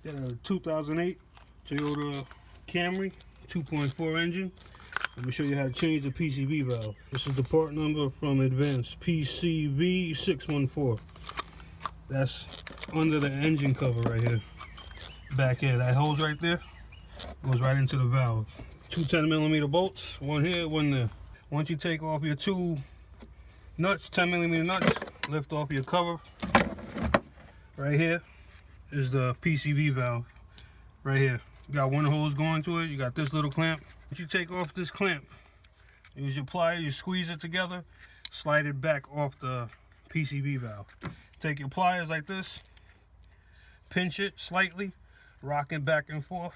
Got a 2008 Toyota Camry 2.4 engine. Let me show you how to change the PCV valve. This is the part number from Advanced, PCV 614. That's under the engine cover right here. Back here, that hose right there goes right into the valve. Two 10mm bolts, one here, one there. Once you take off your two nuts, 10mm nuts, lift off your cover. Right here is the PCV valve. Right here. You got one hose going to it, you got this little clamp. Once you take off this clamp, use your plier, you squeeze it together, slide it back off the PCV valve. Take your pliers like this, pinch it slightly, rock it back and forth,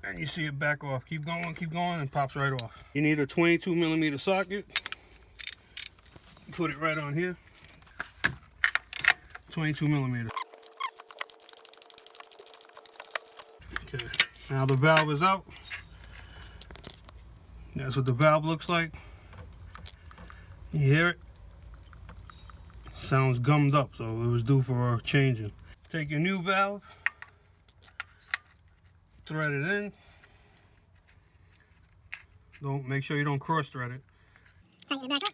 and you see it back off. Keep going, and it pops right off. You need a 22mm socket. Put it right on here. 22mm. Okay, now the valve is out. That's what the valve looks like. You hear it? Sounds gummed up, so it was due for changing. Take your new valve, thread it in. Make sure you don't cross thread it. Tighten it back up.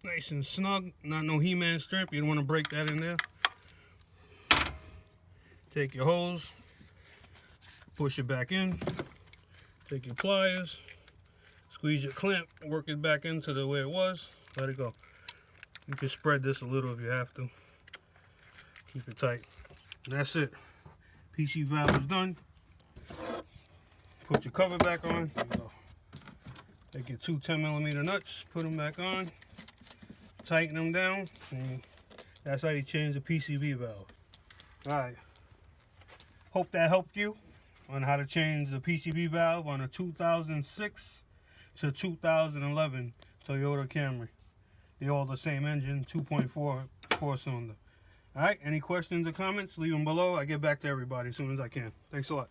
Nice and snug, not no He-Man strip. You don't want to break that in there. Take your hose, push it back in. Take your pliers, squeeze your clamp, work it back into the way it was. Let it go. You can spread this a little if you have to. Keep it tight. And that's it. PC valve is done. Put your cover back on. There you go. Take your two 10mm nuts, put them back on. Tighten them down, and that's how you change the PCV valve. Alright, hope that helped you on how to change the PCV valve on a 2006 to 2011 Toyota Camry. They're all the same engine, 2.4 4-cylinder. Alright, any questions or comments, leave them below. I get back to everybody as soon as I can. Thanks a lot.